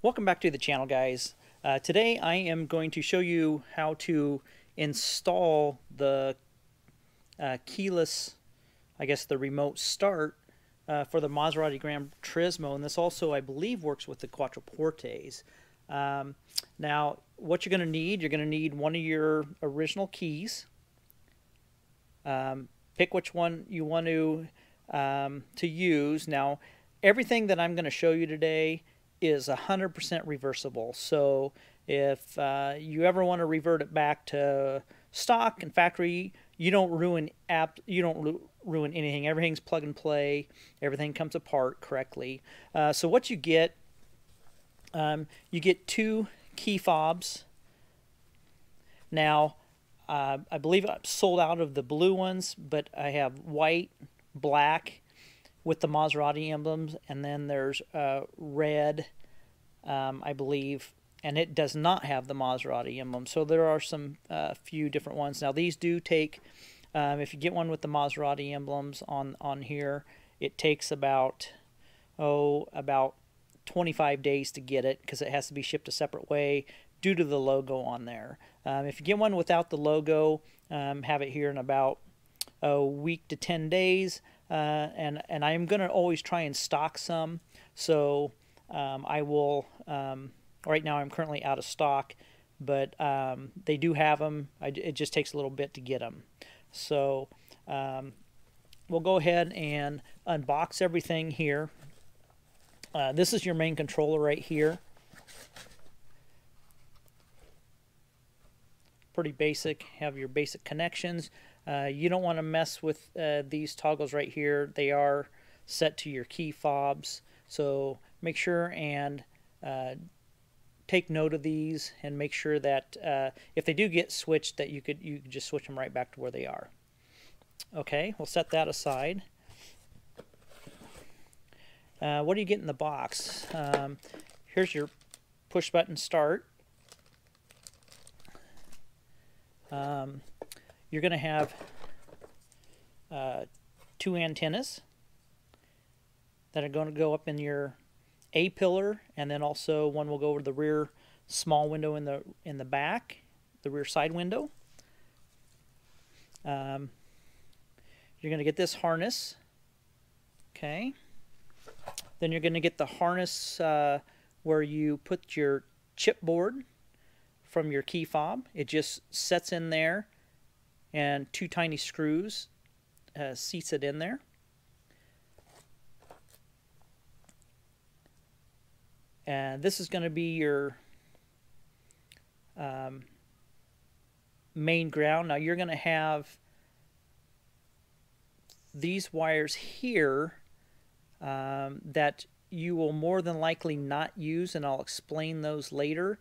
Welcome back to the channel, guys. Today I am going to show you how to install the keyless, I guess the remote start for the Maserati Granturismo, and this also I believe works with the Quattroportes. Now what you're going to need one of your original keys. Pick which one you want to use. Now everything that I'm going to show you today is 100% reversible. So if you ever want to revert it back to stock and factory, you don't ruin anything. Everything's plug and play. Everything comes apart correctly. So what you get two key fobs. Now I believe I'm sold out of the blue ones, but I have white, black with the Maserati emblems, and then there's red, I believe, and it does not have the Maserati emblem. So there are some few different ones. Now these do take, if you get one with the Maserati emblems on here, it takes about 25 days to get it because it has to be shipped a separate way due to the logo on there. If you get one without the logo, have it here in about a week to 10 days. And I'm going to always try and stock some. So I will, right now I'm currently out of stock, but they do have them. It just takes a little bit to get them. So we'll go ahead and unbox everything here. This is your main controller right here. Pretty basic, have your basic connections. You don't want to mess with these toggles right here. They are set to your key fobs, so make sure and take note of these and make sure that if they do get switched, that you could just switch them right back to where they are. Okay, we'll set that aside. What do you get in the box? Here's your push button start. You're going to have two antennas that are going to go up in your A pillar, and then also one will go over the rear small window in the back, the rear side window. You're going to get this harness. Okay. Then you're going to get the harness where you put your chipboard from your key fob. It just sets in there, and two tiny screws seats it in there. And this is going to be your main ground. Now you're going to have these wires here that you will more than likely not use, and I'll explain those later.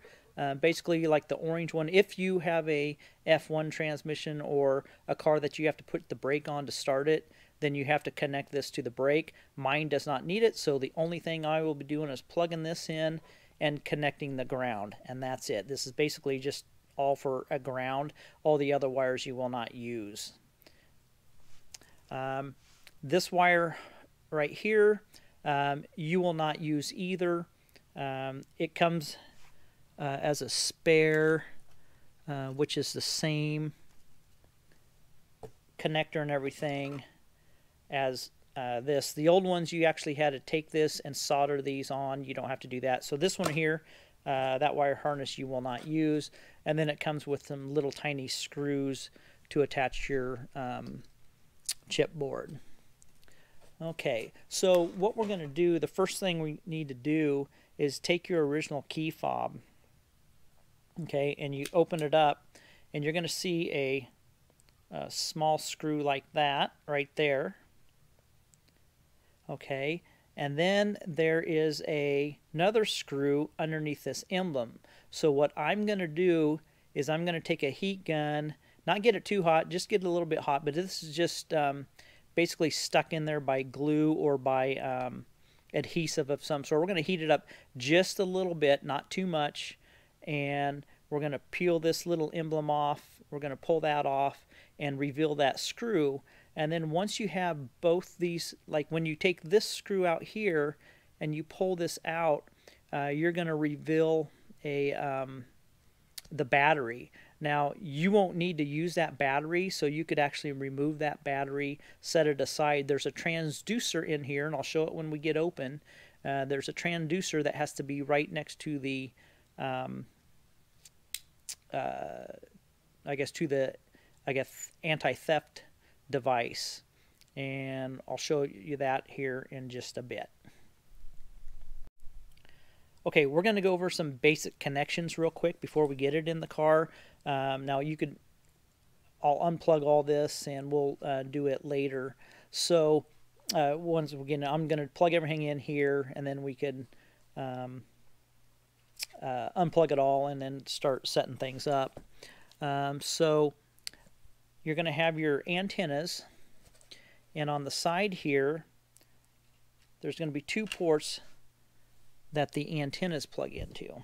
Basically, like the orange one, if you have a F1 transmission or a car that you have to put the brake on to start it, then you have to connect this to the brake. Mine does not need it, so the only thing I will be doing is plugging this in and connecting the ground, and that's it. This is basically just all for a ground. All the other wires you will not use. This wire right here, you will not use either. It comes as a spare, which is the same connector and everything as this. The old ones, you actually had to take this and solder these on. You don't have to do that. So this one here, that wire harness you will not use. And then it comes with some little tiny screws to attach your chipboard. Okay, so what we're going to do, the first thing we need to do is take your original key fob. Okay, and you open it up, and you're going to see a small screw like that right there. Okay, and then there is another screw underneath this emblem. So what I'm going to do is I'm going to take a heat gun, not get it too hot, just get it a little bit hot, but this is just basically stuck in there by glue or by adhesive of some sort. We're going to heat it up just a little bit, not too much, and we're going to peel this little emblem off. We're going to pull that off and reveal that screw. And then once you have both these, like when you take this screw out here and you pull this out, you're going to reveal the battery. Now, you won't need to use that battery, so you could actually remove that battery, set it aside. There's a transducer in here, and I'll show it when we get open. There's a transducer that has to be right next to the, I guess, anti-theft device. And I'll show you that here in just a bit. Okay, we're going to go over some basic connections real quick before we get it in the car. Now I'll unplug all this and we'll do it later. So once again, I'm going to plug everything in here, and then we could unplug it all and then start setting things up. So you're going to have your antennas, and on the side here, there's going to be 2 ports that the antennas plug into.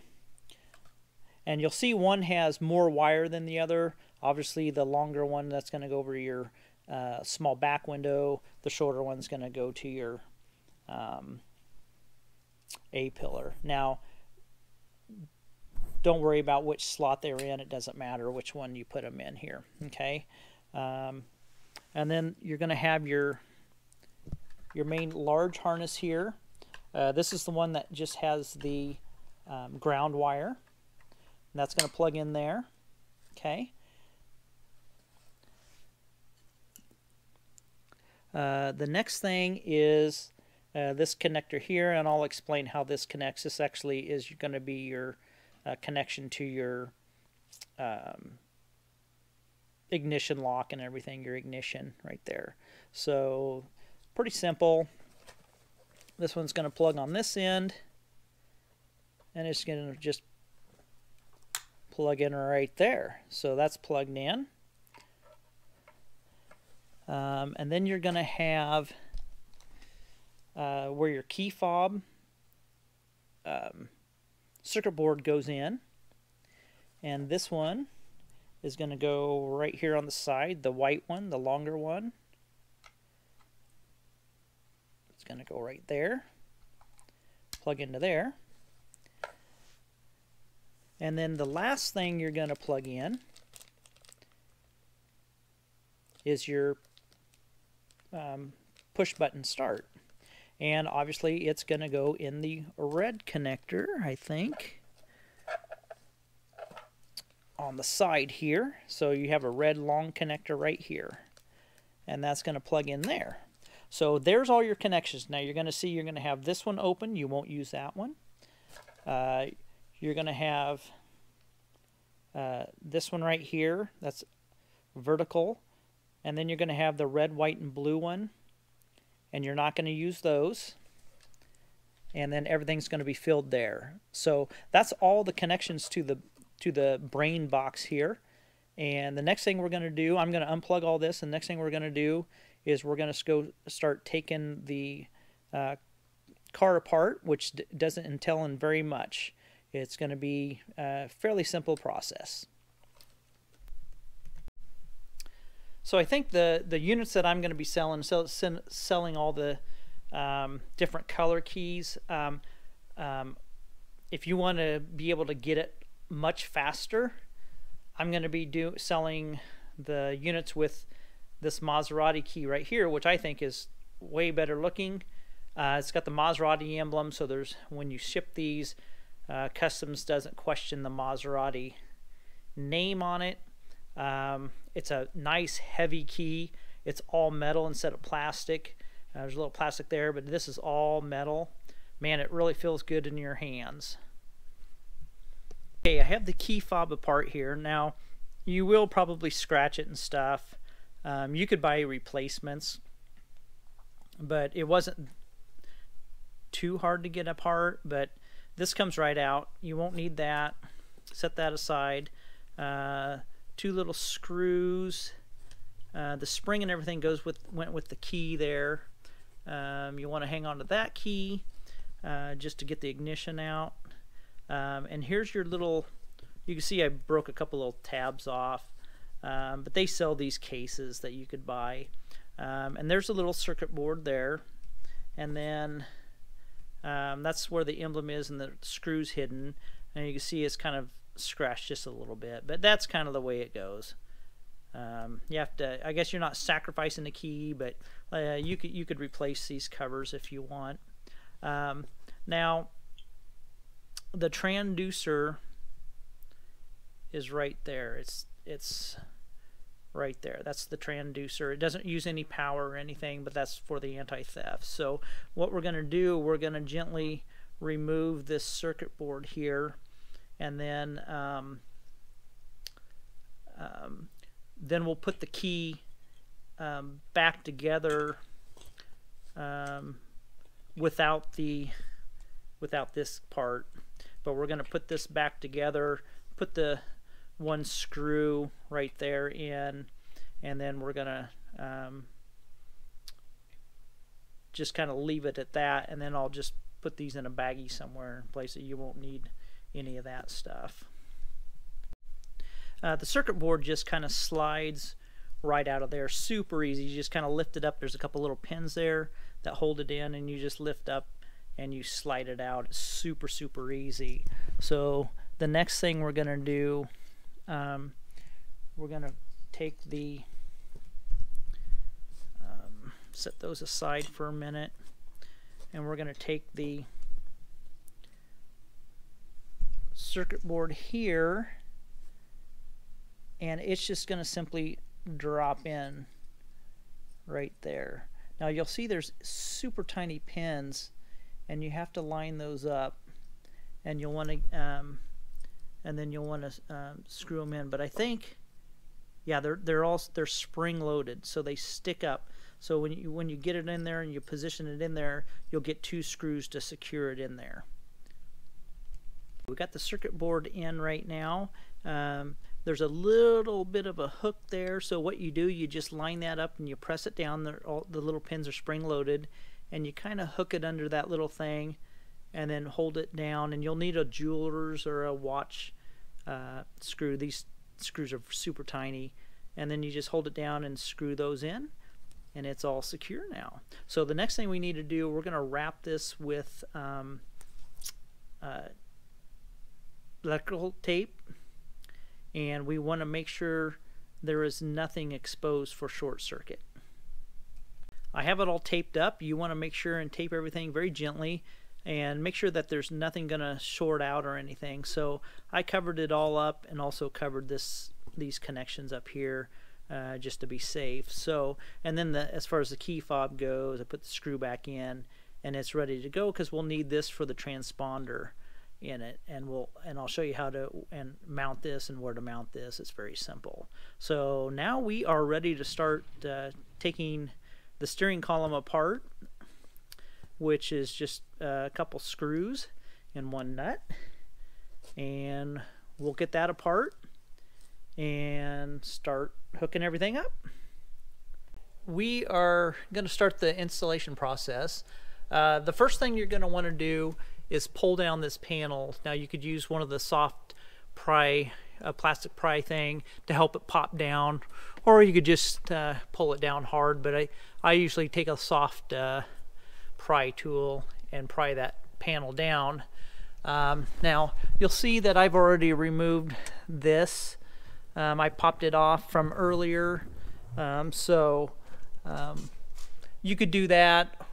And you'll see one has more wire than the other. Obviously, the longer one, that's going to go over your small back window. The shorter one's going to go to your A-pillar. Now, don't worry about which slot they're in. It doesn't matter which one you put them in here. Okay. And then you're going to have your main large harness here. This is the one that just has the ground wire, and that's going to plug in there. Okay. The next thing is this connector here, and I'll explain how this connects. This actually is going to be your connection to your ignition lock and everything, your ignition right there. So pretty simple. This one's going to plug on this end, and it's going to just plug in right there. So that's plugged in. And then you're going to have where your key fob circuit board goes in, and this one is going to go right here on the side, the white one, the longer one. It's going to go right there, plug into there. And then the last thing you're going to plug in is your push button start. And obviously it's going to go in the red connector, I think, on the side here. So you have a red long connector right here, and that's going to plug in there. So there's all your connections. Now you're going to see you're going to have this one open. You won't use that one. You're going to have this one right here. That's vertical. And then you're going to have the red, white, and blue one. And you're not going to use those. And then everything's going to be filled there. So that's all the connections to the brain box here. And the next thing we're going to do, I'm going to unplug all this. And the next thing we're going to do is we're going to go start taking the car apart, which doesn't entail in very much. It's going to be a fairly simple process. So I think the units that I'm going to be selling all the different color keys. If you want to be able to get it much faster, I'm going to be selling the units with this Maserati key right here, which I think is way better looking. It's got the Maserati emblem, so there's, when you ship these, Customs doesn't question the Maserati name on it. It's a nice heavy key. It's all metal instead of plastic. There's a little plastic there, but this is all metal. Man, it really feels good in your hands. Okay, I have the key fob apart here. Now, you will probably scratch it and stuff. You could buy replacements, but it wasn't too hard to get apart. But this comes right out. You won't need that. Set that aside. 2 little screws. The spring and everything went with the key there. You want to hang on to that key just to get the ignition out. And here's your little, you can see I broke a couple little tabs off, but they sell these cases that you could buy. And there's a little circuit board there. And then That's where the emblem is and the screw's hidden, and you can see it's kind of scratched just a little bit, but that's kind of the way it goes. You have to, I guess you're not sacrificing the key, but you could replace these covers if you want. Now the transducer is right there. It's right there. That's the transducer. It doesn't use any power or anything, but that's for the anti-theft. So what we're going to do, we're going to gently remove this circuit board here, and then we'll put the key back together without this part. But we're going to put this back together, put the one screw right there in, and then we're going to just kind of leave it at that, and then I'll just put these in a baggie somewhere, in a place that you won't need any of that stuff. The circuit board just kind of slides right out of there, super easy. You just kind of lift it up. There's a couple little pins there that hold it in, and you just lift up and you slide it out. It's super, super easy. So the next thing we're going to do, we're going to take the set those aside for a minute, and we're going to take the circuit board here, and it's just going to simply drop in right there. Now you'll see there's super tiny pins, and you have to line those up, and you'll want to and then you'll want to screw them in. But I think, yeah, they're spring loaded, so they stick up. So when you get it in there and you position it in there, you'll get 2 screws to secure it in there. We got the circuit board in right now. There's a little bit of a hook there, so what you do, you just line that up and you press it down. The little pins are spring loaded, and you kind of hook it under that little thing and then hold it down. And you'll need a jeweler's or a watch screw. These screws are super tiny, and then you just hold it down and screw those in, and it's all secure now. So the next thing we need to do, we're going to wrap this with electrical tape, and we want to make sure there is nothing exposed for short circuit. I have it all taped up. You want to make sure and tape everything very gently and make sure that there's nothing going to short out or anything. So I covered it all up and also covered these connections up here just to be safe. So, and then as far as the key fob goes, I put the screw back in, and it's ready to go because we'll need this for the transponder in it, and I'll show you how to mount this and where to mount this. It's very simple. So now we are ready to start taking the steering column apart, which is just a couple screws and one nut, and we'll get that apart and start hooking everything up. We are going to start the installation process. The first thing you're going to want to do is pull down this panel. Now you could use one of the soft pry, plastic pry thing to help it pop down, or you could just pull it down hard, but I usually take a soft pry tool and pry that panel down. Now you'll see that I've already removed this. I popped it off from earlier, so you could do that,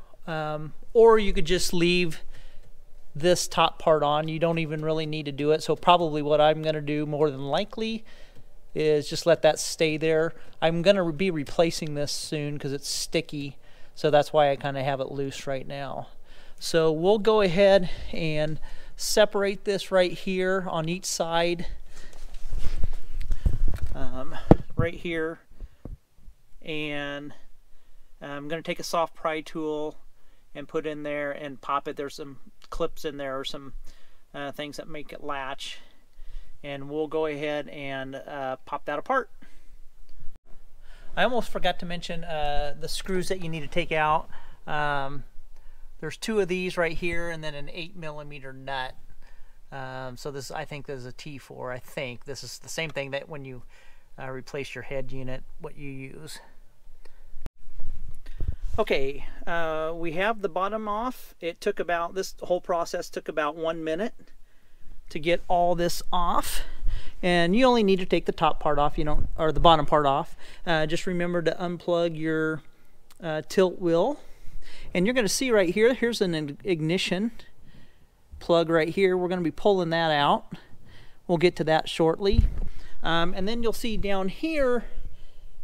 or you could just leave this top part on. You don't even really need to do it. So probably what I'm going to do more than likely is just let that stay there. I'm going to be replacing this soon because it's sticky, so that's why I kind of have it loose right now. So we'll go ahead and separate this right here on each side, right here, and I'm going to take a soft pry tool and put in there and pop it. There's some clips in there or some things that make it latch, and we'll go ahead and pop that apart. I almost forgot to mention the screws that you need to take out. There's 2 of these right here, and then an 8mm nut. So this, I think this is a T4. I think this is the same thing that when you replace your head unit, what you use. Okay, we have the bottom off. It took about, this whole process took about 1 minute to get all this off. And you only need to take the top part off, you don't, or the bottom part off. Just remember to unplug your tilt wheel. And you're going to see right here, here's an ignition plug right here. We're going to be pulling that out. We'll get to that shortly. And then you'll see down here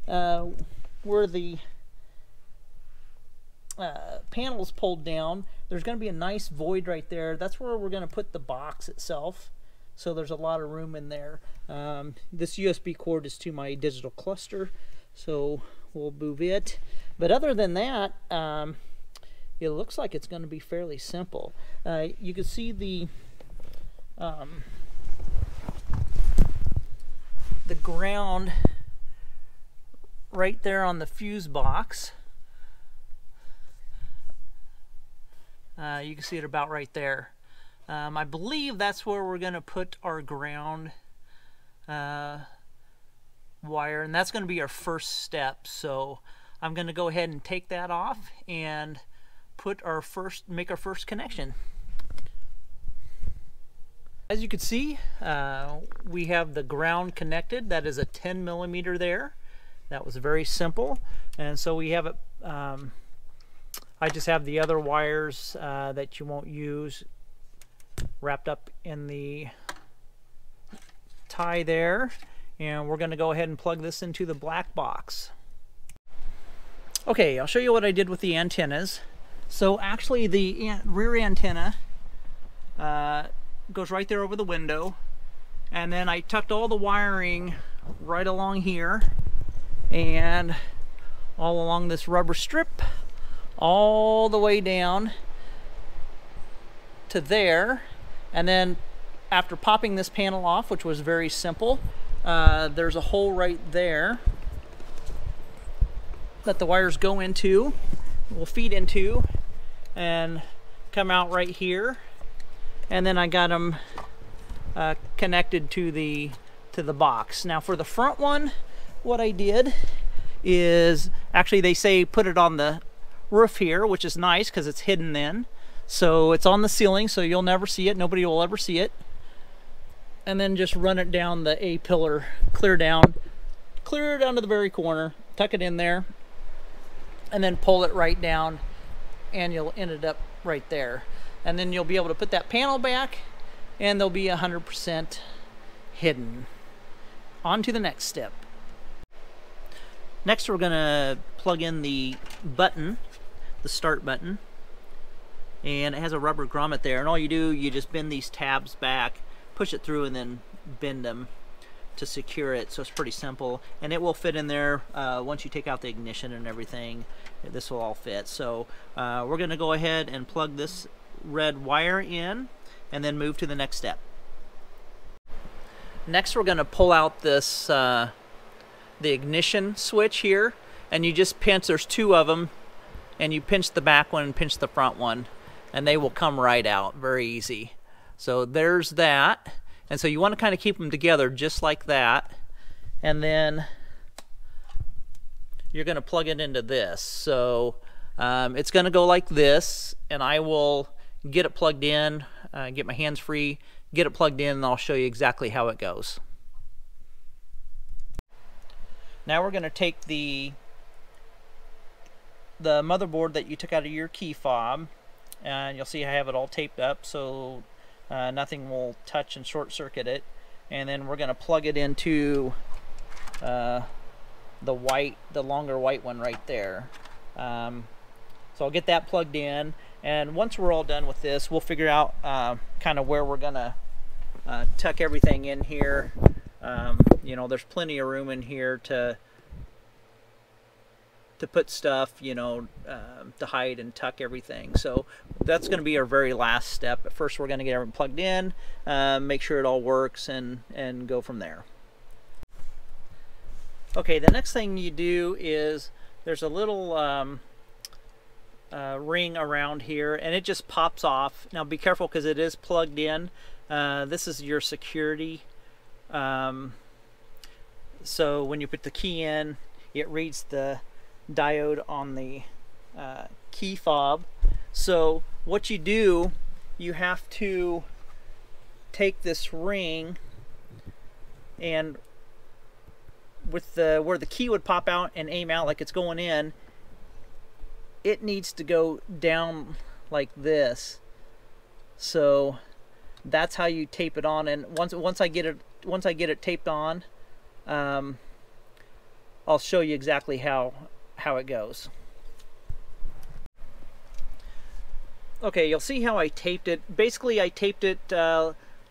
where the panel's pulled down, there's going to be a nice void right there. That's where we're going to put the box itself. So there's a lot of room in there. This USB cord is to my digital cluster, so we'll move it. But other than that, it looks like it's going to be fairly simple. You can see the ground right there on the fuse box. You can see it about right there. I believe that's where we're going to put our ground wire, and that's going to be our first step. So I'm going to go ahead and take that off and make our first connection. As you can see, we have the ground connected. That is a 10 millimeter there. That was very simple, and so we have it. I just have the other wires that you won't use wrapped up in the tie there, and we're going to go ahead and plug this into the black box. Okay, I'll show you what I did with the antennas. So actually the rear antenna goes right there over the window, and then I tucked all the wiring right along here and all along this rubber strip all the way down to there. And then after popping this panel off, which was very simple, there's a hole right there that the wires go into, will feed into, and come out right here. And then I got them connected to the box. Now for the front one, what I did is, actually they say put it on the roof here, which is nice because it's hidden then. So it's on the ceiling, so you'll never see it. Nobody will ever see it. And then just run it down the A-pillar, clear down to the very corner, tuck it in there, and then pull it right down, and you'll end it up right there. And then you'll be able to put that panel back, and they'll be 100% hidden. On to the next step. Next, we're going to plug in the button, the start button. And it has a rubber grommet there, and all you do, you just bend these tabs back, push it through, and then bend them to secure it. So it's pretty simple, and it will fit in there once you take out the ignition and everything. This will all fit. So we're going to go ahead and plug this red wire in and then move to the next step. Next, we're going to pull out this the ignition switch here, and you just pinch, there's two of them, and you pinch the back one and pinch the front one, and they will come right out. Very easy. So there's that. And so you want to kind of keep them together just like that. And then you're going to plug it into this. So it's going to go like this, and I will get it plugged in, get my hands free, get it plugged in, and I'll show you exactly how it goes. Now we're going to take the motherboard that you took out of your key fob, and you'll see I have it all taped up so nothing will touch and short circuit it. And then we're going to plug it into the longer white one right there. So I'll get that plugged in, and once we're all done with this, we'll figure out kind of where we're going to tuck everything in here. You know, there's plenty of room in here to put stuff, you know, to hide and tuck everything. So that's going to be our very last step. But first, we're going to get everything plugged in, make sure it all works, and go from there. Okay, the next thing you do is there's a little ring around here, and it just pops off. Now be careful because it is plugged in. This is your security. So when you put the key in, it reads the diode on the key fob. So what you do, you have to take this ring, and with the where the key would pop out and aim out like it's going in, it needs to go down like this. So that's how you tape it on. And once I get it taped on, I'll show you exactly how it goes. Okay, you'll see how I taped it. Basically, I taped it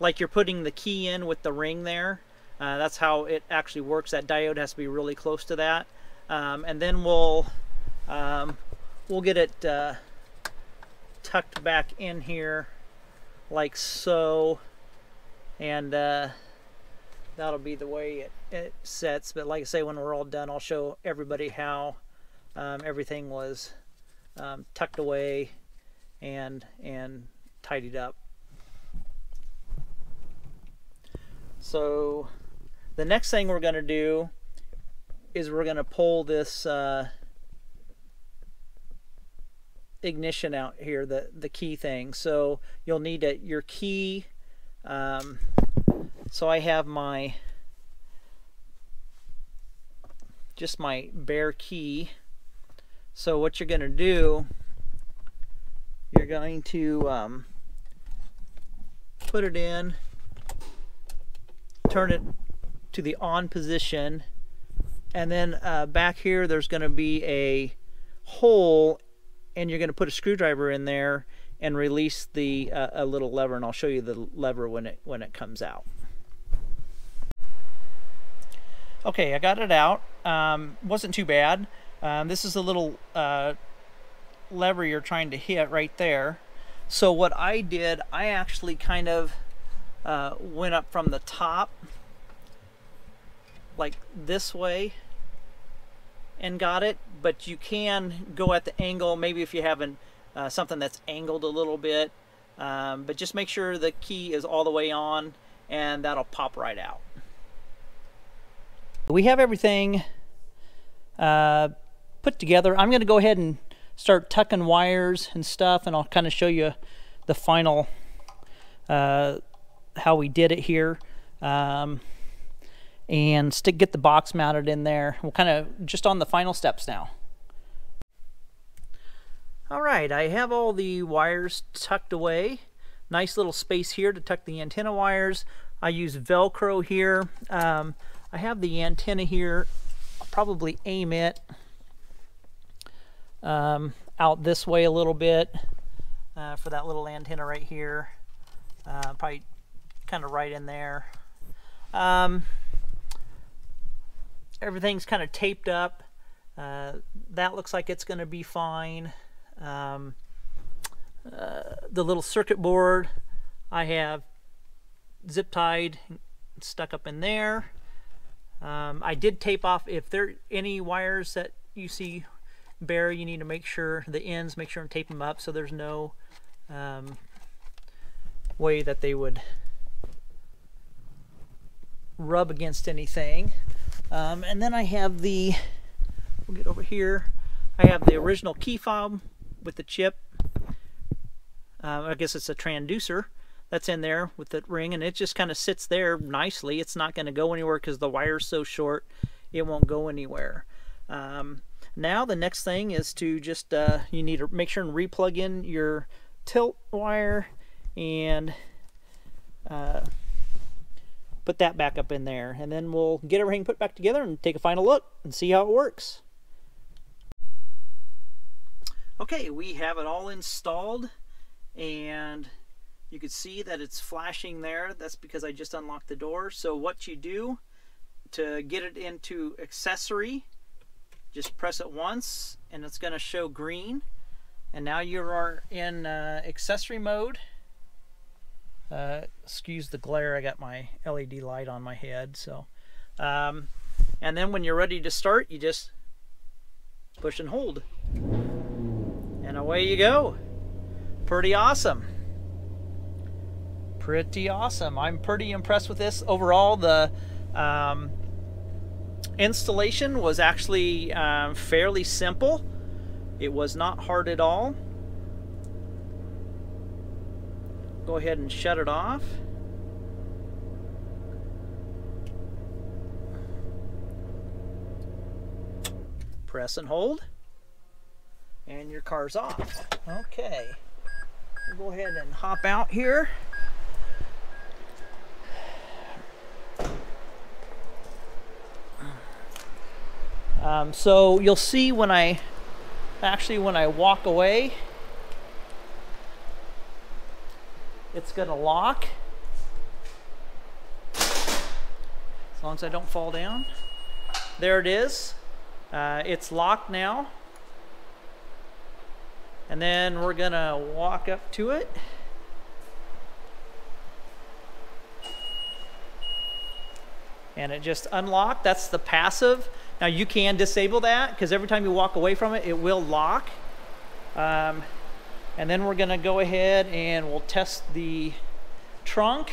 like you're putting the key in with the ring there. That's how it actually works. That diode has to be really close to that. And then we'll get it tucked back in here like so. And that'll be the way it sets. But like I say, when we're all done, I'll show everybody how everything was tucked away and tidied up. So the next thing we're going to do is we're going to pull this ignition out here, the key thing. So you'll need your key. So I have just my bare key. So what you're going to do, you're going to put it in, turn it to the on position, and then back here there's going to be a hole, and you're going to put a screwdriver in there and release the a little lever, and I'll show you the lever when it comes out. Okay, I got it out. Wasn't too bad. This is a little lever you're trying to hit right there. So what I did, I actually kind of went up from the top like this way and got it, but you can go at the angle, maybe if you have something that's angled a little bit, but just make sure the key is all the way on and that'll pop right out. We have everything put together. I'm going to go ahead and start tucking wires and stuff, and I'll kind of show you the final how we did it here, and get the box mounted in there. We'll kind of just on the final steps now. All right, I have all the wires tucked away. Nice little space here to tuck the antenna wires. I use Velcro here. I have the antenna here. I'll probably aim it out this way a little bit for that little antenna right here. Probably kind of right in there. Everything's kind of taped up. That looks like it's going to be fine. The little circuit board I have zip tied, stuck up in there. I did tape off, if there are any wires that you see bare, you need to make sure the ends, make sure and tape them up so there's no way that they would rub against anything. And then I have we'll get over here, I have the original key fob with the chip. I guess it's a transducer that's in there with the ring, and it just kind of sits there nicely. It's not going to go anywhere because the wire's so short it won't go anywhere. Now the next thing is to just you need to make sure and re-plug in your tilt wire and put that back up in there, and then we'll get everything put back together and take a final look and see how it works. Okay, we have it all installed, and you can see that it's flashing there. That's because I just unlocked the door. So what you do to get it into accessory, just press it once and it's going to show green, and now you are in accessory mode. Excuse the glare, I got my LED light on my head. So and then when you're ready to start, you just push and hold, and away you go. Pretty awesome. Pretty awesome. I'm pretty impressed with this. Overall, the installation was actually fairly simple. It was not hard at all. Go ahead and shut it off. Press and hold, and your car's off. Okay, we'll go ahead and hop out here. So you'll see when I walk away, it's gonna lock. As long as I don't fall down. There it is. It's locked now. And then we're gonna walk up to it. And it just unlocked. That's the passive. Now you can disable that because every time you walk away from it, it will lock. And then we're gonna go ahead and we'll test the trunk.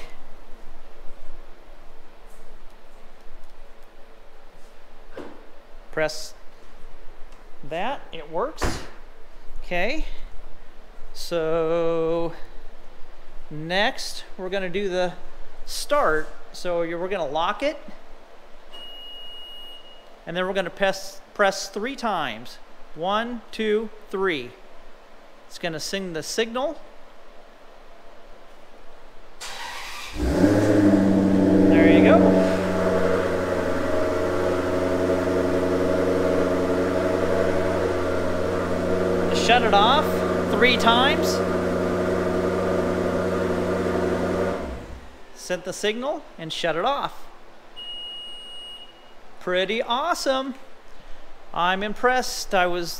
Press that, it works. Okay, so next we're gonna do the start. So we're gonna lock it, and then we're gonna press 3 times. 1, 2, 3. It's gonna sing the signal. There you go. Shut it off 3 times. Sent the signal and shut it off. Pretty awesome. I'm impressed. I'm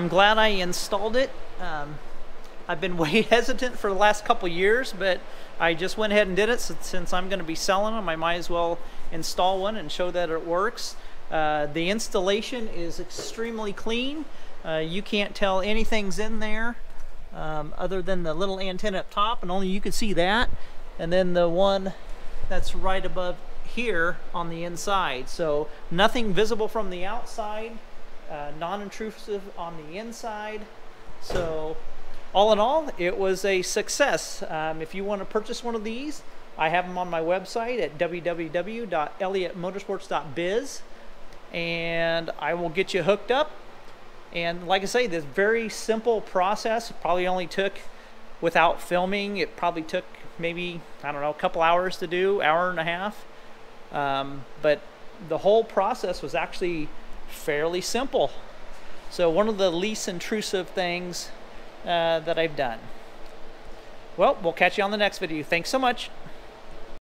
glad I installed it. I've been way hesitant for the last couple years, but I just went ahead and did it. Since I'm going to be selling them, I might as well install one and show that it works. The installation is extremely clean. You can't tell anything's in there other than the little antenna up top, and only you can see that, and then the one that's right above here on the inside. So nothing visible from the outside, non-intrusive on the inside. So all in all, it was a success. If you want to purchase one of these, I have them on my website at www.elliottmotorsports.biz, and I will get you hooked up. And like I say, this very simple process probably only took, without filming, it probably took maybe, I don't know, a couple hours to do, hour and a half. But the whole process was actually fairly simple. So one of the least intrusive things that I've done. Well, we'll catch you on the next video. Thanks so much.